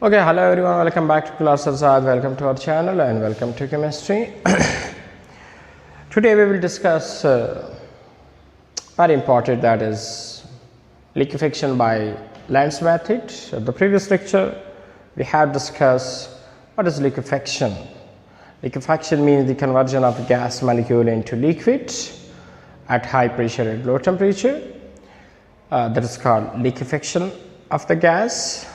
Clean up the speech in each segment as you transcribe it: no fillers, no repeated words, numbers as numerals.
Okay, hello everyone, welcome back to Class Azad, welcome to our channel and welcome to chemistry. Today we will discuss very important, that is liquefaction by Land's method. The previous lecture we have discussed what is liquefaction. Liquefaction means the conversion of a gas molecule into liquid at high pressure and low temperature. That is called liquefaction of the gas.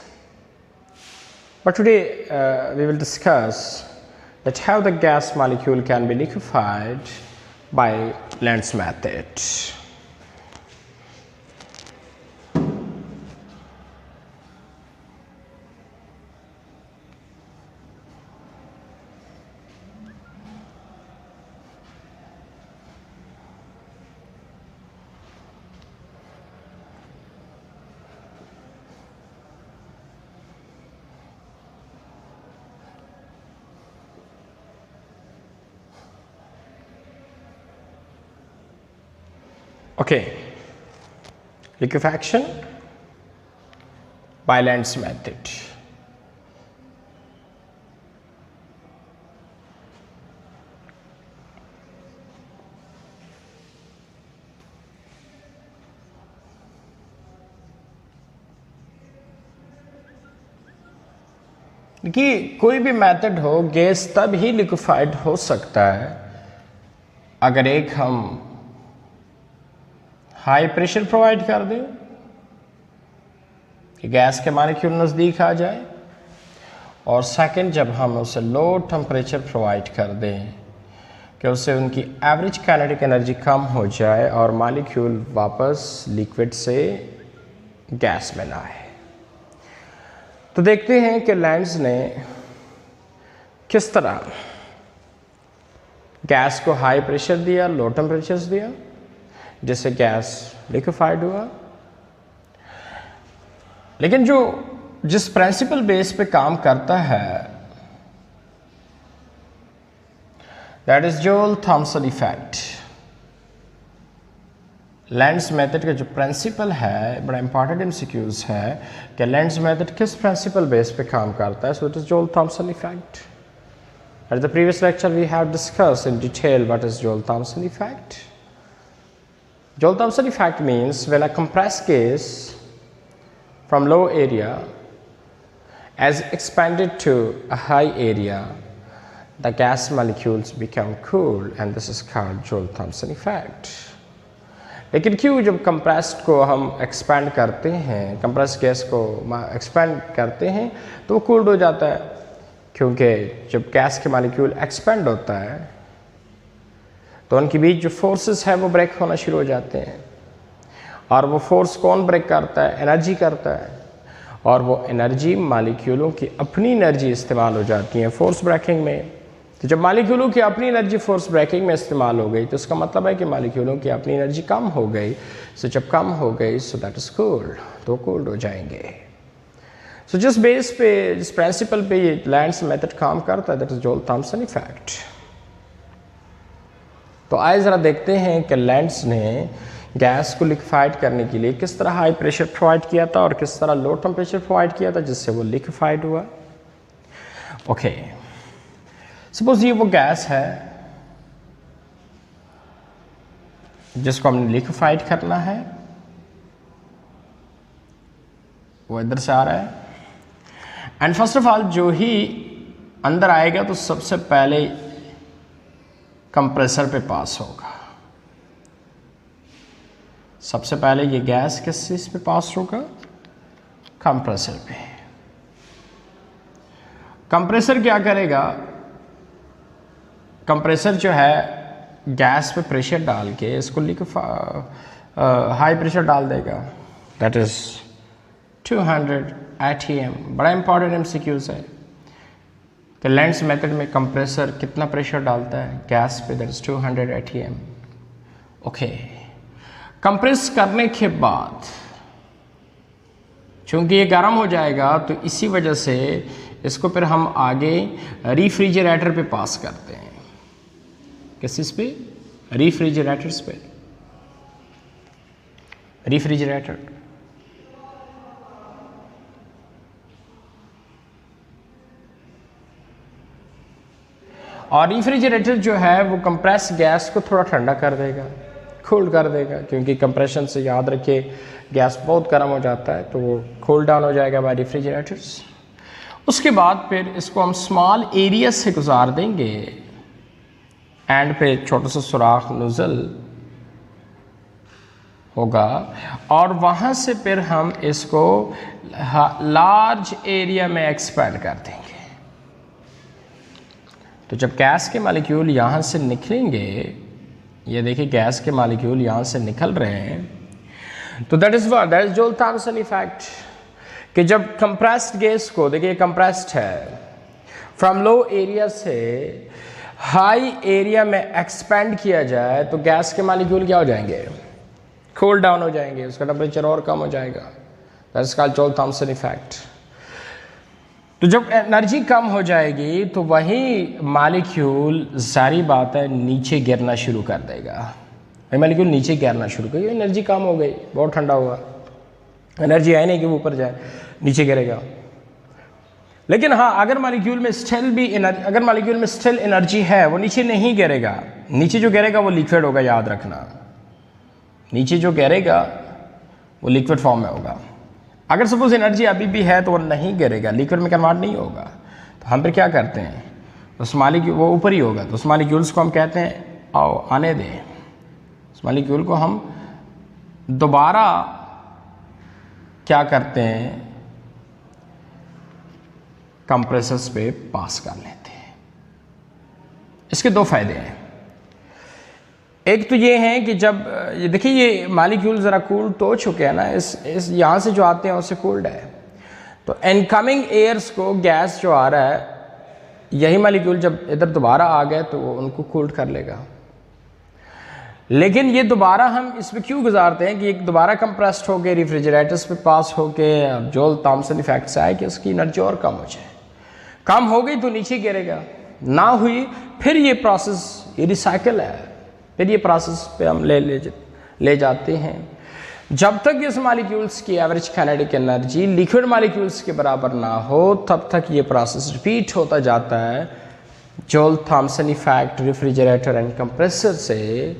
But today we will discuss that how the gas molecule can be liquefied by Land's method. Okay, liquefaction by Land's method. देखिए, कोई भी method हो, gas तब ही liquefied हो सकता है अगर एक हम हाई प्रेशर प्रोवाइड कर दें कि गैस के मॉलिक्यूल नज़दीक आ जाए, और सेकंड जब हम उसे लो टेम्परेचर प्रोवाइड कर दें कि उससे उनकी एवरेज काइनेटिक एनर्जी कम हो जाए और मॉलिक्यूल वापस लिक्विड से गैस में ना आए। तो देखते हैं कि लैंड्स ने किस तरह गैस को हाई प्रेशर दिया, लो टेम्परेचर्स दिया, जिससे गैस लिक्विफाइड हुआ। लेकिन जिस प्रिंसिपल बेस पे काम करता है, that is Joule Thomson effect. Linde's method का जो प्रिंसिपल है, बड़ा इंपॉर्टेंट एमसीक्यूज है कि लैंड्स मेथड किस प्रिंसिपल बेस पे काम करता है। So it is Joule Thomson effect. At the previous lecture we have discussed in detail what is Joule Thomson effect. Joule-Thomson effect means when a compressed gas from low area is expanded to a high area, the gas molecules become cool and this is called Joule-Thomson effect. लेकिन क्यों जब compressed को हम expand करते हैं, compressed gas को expand करते हैं तो वो cooled हो जाता है, क्योंकि जब gas के molecule expand होता है तो उनके बीच जो फोर्सेस है वो ब्रेक होना शुरू हो जाते हैं। और वो फोर्स कौन ब्रेक करता है? एनर्जी करता है, और वो एनर्जी मॉलिक्यूलों की अपनी एनर्जी इस्तेमाल हो जाती है फोर्स ब्रेकिंग में। तो जब मॉलिक्यूलों की अपनी एनर्जी फोर्स ब्रेकिंग में इस्तेमाल हो गई तो उसका मतलब है कि मॉलिक्यूलों की अपनी एनर्जी कम हो गई। सो जब कम हो गई सो दैट इज कोल्ड, तो कोल्ड हो जाएंगे। सो जिस बेस पे, जिस प्रिंसिपल पे ये लैंड्स मेथड काम करता है, दैट इज जोल-थॉमसन इफेक्ट। तो आइए ज़रा देखते हैं कि लैंड्स ने गैस को लिक्विफाइड करने के लिए किस तरह हाई प्रेशर प्रोवाइड किया था और किस तरह लो टेम्परेचर प्रोवाइड किया था जिससे वो लिक्विफाइड हुआ। ओके, सपोज ये वो गैस है जिसको हमने लिक्विफाइड करना है, वो इधर से आ रहा है। एंड फर्स्ट ऑफ ऑल जो ही अंदर आएगा तो सबसे पहले कंप्रेसर पे पास होगा। सबसे पहले ये गैस किस चीज पे पास होगा? कंप्रेसर पे। कंप्रेसर क्या करेगा? कंप्रेसर जो है गैस पे प्रेशर डाल के इसको हाई प्रेशर डाल देगा, दैट इज 200 atm। बड़ा इंपॉर्टेंट एमसीक्यूज है कि लैंड्स मेथड में कंप्रेसर कितना प्रेशर डालता है गैस पे, that is 200 atm। Okay, compress करने के बाद चूंकि ये गर्म हो जाएगा तो इसी वजह से इसको फिर हम आगे रेफ्रिजरेटर पे पास करते हैं। किस चीज़ पे? रेफ्रिजरेटर्स पे। रेफ्रिजरेटर और रेफ्रिजरेटर जो है वो कंप्रेस गैस को थोड़ा ठंडा कर देगा, कूल कर देगा, क्योंकि कंप्रेशन से याद रखिए गैस बहुत गर्म हो जाता है, तो वो कूल डाउन हो जाएगा बाय रेफ्रिजरेटर्स। उसके बाद फिर इसको हम स्मॉल एरिया से गुजार देंगे, एंड पे छोटा सा सुराख नोजल होगा, और वहाँ से फिर हम इसको लार्ज एरिया में एक्सपैंड कर देंगे। तो जब गैस के मॉलिक्यूल यहाँ से निकलेंगे, ये देखिए गैस के मॉलिक्यूल यहाँ से निकल रहे हैं, तो दैट इज जोल थॉमसन इफेक्ट, कि जब कंप्रेस्ड गैस को, देखिए कंप्रेस्ड है, फ्रॉम लो एरिया से हाई एरिया में एक्सपेंड किया जाए तो गैस के मॉलिक्यूल क्या हो जाएंगे, कूल डाउन हो जाएंगे, उसका टेम्परेचर और कम हो जाएगा। दैट इज कॉल्ड जोल थॉमसन इफेक्ट। तो जब एनर्जी कम हो जाएगी तो वही मॉलिक्यूल, सारी बात है, नीचे गिरना शुरू कर देगा। वही मॉलिक्यूल नीचे गिरना शुरू कर, एनर्जी कम हो गई, बहुत ठंडा हुआ, एनर्जी है नहीं कि वो ऊपर जाए, नीचे गिरेगा। लेकिन हाँ, अगर मॉलिक्यूल में स्टिल एनर्जी है, वो नीचे नहीं गिरेगा। नीचे जो गिरेगा वो लिक्विड होगा, याद रखना, नीचे जो गिरेगा वो लिक्विड फॉर्म में होगा। अगर सपोज एनर्जी अभी भी है तो वो नहीं गिरेगा, लिक्विड में कन्वर्ट नहीं होगा। तो हम फिर क्या करते हैं, उस मॉलिक्यूल, वो ऊपर ही होगा, तो उस मॉलिक्यूल्स को हम कहते हैं आओ आने दें, उस मॉलिक्यूल को हम दोबारा क्या करते हैं, कंप्रेसर्स पे पास कर लेते हैं। इसके दो फायदे हैं। एक तो ये है कि जब ये देखिए ये मॉलिक्यूल ज़रा कूल तो हो चुके हैं ना, इस यहाँ से जो आते हैं उससे कूल्ड है, तो इनकमिंग एयर्स को गैस जो आ रहा है, यही मॉलिक्यूल जब इधर दोबारा आ गए तो वो उनको कूल्ड कर लेगा। लेकिन ये दोबारा हम इसमें क्यों गुजारते हैं कि एक दोबारा कंप्रेस्ड होकर रेफ्रिजरेटर्स पे पास होकर जोल थॉमसन इफेक्ट से आए कि उसकी एनर्जी और कम हो जाए। कम हो गई तो नीचे गिरेगा, ना हुई फिर ये प्रोसेस, ये रिसाइकिल है, फिर ये प्रोसेस पे हम ले जाते हैं। जब तक इस मॉलिक्यूल्स की average kinetic energy liquid molecules के बराबर ना हो, तब तक ये प्रोसेस रिपीट होता जाता है Joule Thomson effect refrigerator and compressor से।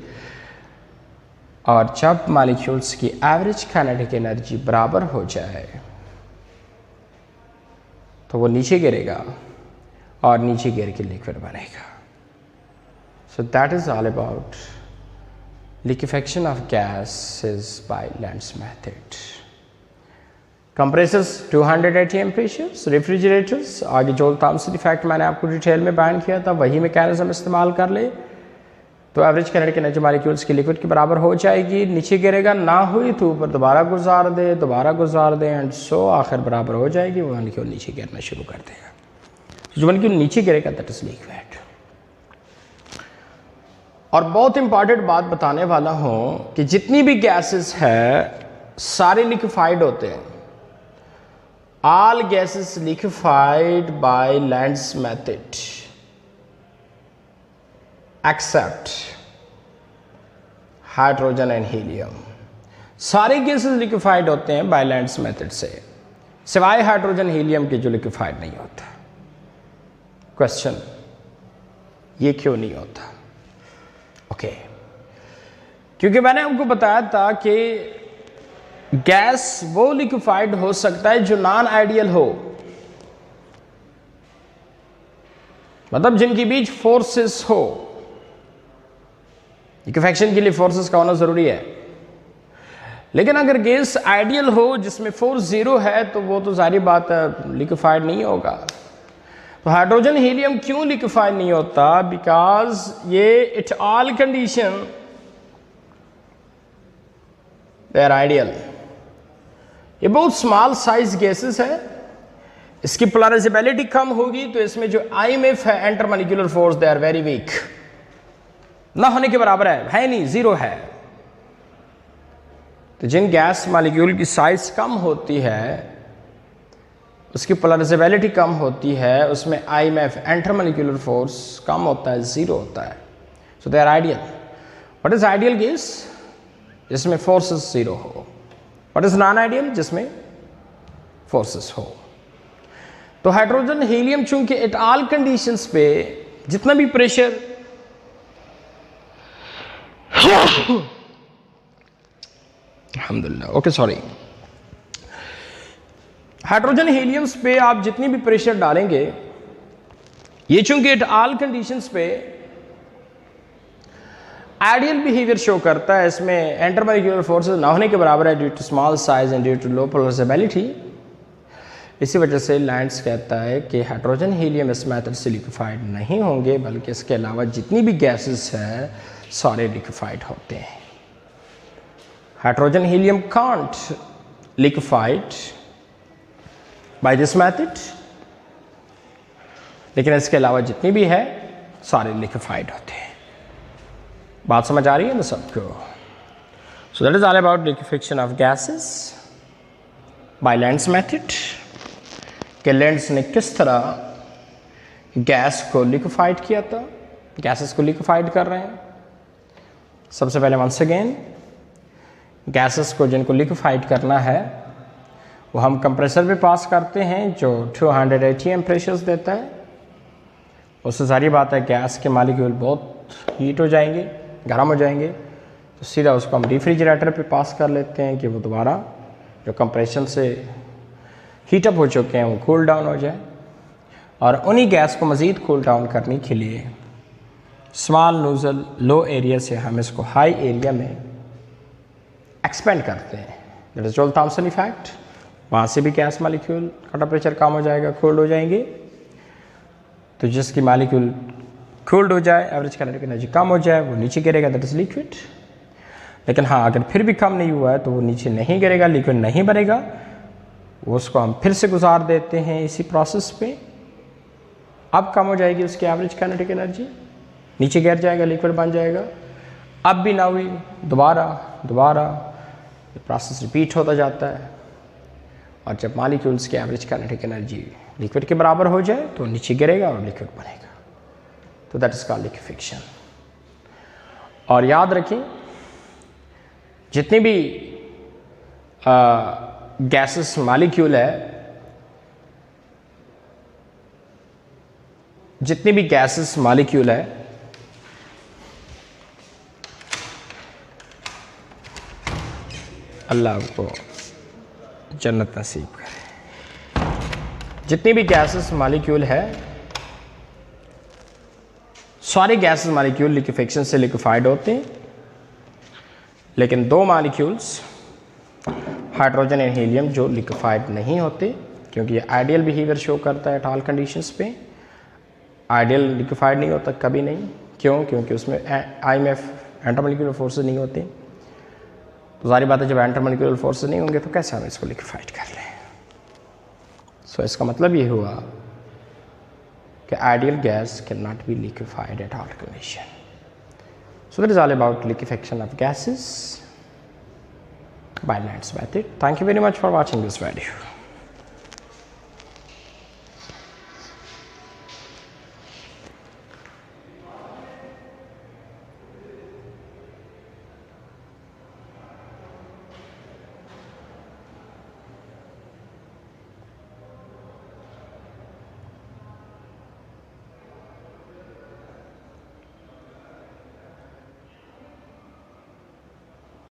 और जब मॉलिक्यूल्स की एवरेज काइनेटिक एनर्जी बराबर हो जाए तो वो नीचे गिरेगा और नीचे गिर के लिक्विड बनेगा। So that is all about liquefaction of gases by Lenz's method. Compressors 200 atm pressures, refrigerators, आगे जोल थॉमसन इफेक्ट मैंने आपको डिटेल में बयान किया था, वही मैकेनिज्म इस्तेमाल कर ले तो एवरेज काइनेटिक एनर्जी मॉलिक्यूल्स की लिक्विड के बराबर हो जाएगी, नीचे गिरेगा, ना हुई तो ऊपर दोबारा गुजार दे एंड सो आखिर बराबर हो जाएगी, वो मॉलिक्यूल नीचे गिरना शुरू कर देगा। जो मॉलिक्यूल नीचे गिरेगा दैट इज लिक्विड। और बहुत इंपॉर्टेंट बात बताने वाला हूं कि जितनी भी गैसेस है सारे लिक्विफाइड होते हैं। All gases liquefied by Linde's method except hydrogen and helium. सारे गैसेस लिक्विफाइड होते हैं बाय लैंड्स मेथड से, सिवाय हाइड्रोजन हीलियम के जो लिक्विफाइड नहीं होता। क्वेश्चन, ये क्यों नहीं होता? ओके, क्योंकि मैंने आपको बताया था कि गैस वो लिक्विफाइड हो सकता है जो नॉन आइडियल हो, मतलब जिनके बीच फोर्सेस हो। लिक्विफेक्शन के लिए फोर्सेस का होना जरूरी है, लेकिन अगर गैस आइडियल हो जिसमें फोर्स जीरो है तो वो तो सारी बात लिक्विफाइड नहीं होगा। तो हाइड्रोजन हीलियम क्यों लिक्विफाइड नहीं होता? बिकॉज ये it all condition they are ideal. ये बहुत स्मॉल साइज गैसेस है, इसकी पोलराइजेबिलिटी कम होगी तो इसमें जो आईएमएफ है, intermolecular force, they are very weak, ना होने के बराबर है नहीं, जीरो है। तो जिन गैस मॉलिक्यूल की साइज कम होती है, उसकी पोलराइजेबिलिटी कम होती है, उसमें आईएमएफ इंटरमॉलिक्यूलर फोर्स कम होता है, जीरो होता है, so they are ideal. What is ideal gas? जिसमें फोर्सेस जीरो हो। What is non ideal? जिसमें फोर्सेस हो। तो हाइड्रोजन हीलियम चूंकि एट ऑल कंडीशंस पे जितना भी प्रेशर अल्हम्दुलिल्लाह, ओके सॉरी, हाइड्रोजन हीलियम्स पे आप जितनी भी प्रेशर डालेंगे, ये चूंकि एट ऑल कंडीशंस पे आइडियल बिहेवियर शो करता है, इसमें इंटरमॉलिक्यूलर फोर्सेस ना होने के बराबर है due to small size and due to low polarizability. इसी वजह से लैंड्स कहता है कि हाइड्रोजन हीलियम इस मेथड से लिक्विफाइड नहीं होंगे, बल्कि इसके अलावा जितनी भी गैसेस हैं सारे लिक्विफाइड होते हैं। Hydrogen helium can't liquefied by this method, लेकिन इसके अलावा जितनी भी है सारे लिक्विफाइड होते हैं। बात समझ आ रही है ना सबको? So that is all about liquefaction of gases bye lends method, कि लेंड्स ने किस तरह गैस को लिक्विफाइड किया था, गैसेस को लिक्विफाइड कर रहे हैं। सबसे पहले वंस अगेन गैसेस को जिनको लिक्विफाइड करना है वो हम कंप्रेसर पे पास करते हैं जो 200 atm प्रेशर्स देता है। उससे सारी बात है गैस के मॉलिक्यूल बहुत हीट हो जाएंगे, गर्म हो जाएंगे, तो सीधा उसको हम रेफ्रिजरेटर पे पास कर लेते हैं कि वो दोबारा जो कंप्रेशन से हीटअप हो चुके हैं वो कूल डाउन हो जाए। और उन्हीं गैस को मज़ीद कूल डाउन करने के लिए स्मॉल नोजल लो एरिया से हम इसको हाई एरिया में एक्सपेंड करते हैं। दैट इज जोल थॉम्सन इफेक्ट। वहाँ से भी गैस मॉलिक्यूल का टेम्परेचर कम हो जाएगा, कोल्ड हो जाएंगे, तो जिसकी मॉलिक्यूल कोल्ड हो जाए, एवरेज काइनेटिक एनर्जी कम हो जाए, वो नीचे गिरेगा, दैट इज लिक्विड। लेकिन हाँ, अगर फिर भी कम नहीं हुआ है तो वो नीचे नहीं गिरेगा, लिक्विड नहीं बनेगा, उसको हम फिर से गुजार देते हैं इसी प्रोसेस पे। अब कम हो जाएगी उसकी एवरेज काइनेटिक एनर्जी, नीचे गिर जाएगा, लिक्विड बन जाएगा। अब भी ना हुई, दोबारा प्रोसेस रिपीट होता जाता है, और जब मॉलिक्यूल्स की एवरेज काइनेटिक एनर्जी लिक्विड के बराबर हो जाए तो नीचे गिरेगा और लिक्विड बनेगा, तो दैट इज कॉल्ड लिक्विफिकेशन। और याद रखें जितनी भी गैसेस मॉलिक्यूल है, जितनी भी गैसेस मॉलिक्यूल है, अल्लाह आपको जन्नत नसीब करे। जितनी भी गैसेस मॉलिक्यूल है, सारे गैसेस मॉलिक्यूल लिक्विफिकेशन से लिक्विफाइड होते हैं, लेकिन दो मॉलिक्यूल्स हाइड्रोजन एंड हीलियम जो लिक्विफाइड नहीं होते, क्योंकि ये आइडियल बिहेवियर शो करता है एट ऑल कंडीशंस पे। आइडियल लिक्विफाइड नहीं होता कभी नहीं, क्यों? क्योंकि उसमें IMF एंटरमॉलिक्यूलर फोर्सेस नहीं होते। तो सारी बात है, जब एंटरमॉलिक्यूलर फोर्सेस नहीं होंगे तो कैसे हम इसको लिक्विफाइड कर लें? सो इसका मतलब ये हुआ कि ideal gas can not be liquefied at all condition. So that is all about liquefaction of gases by Lance method. Thank you very much for watching this video.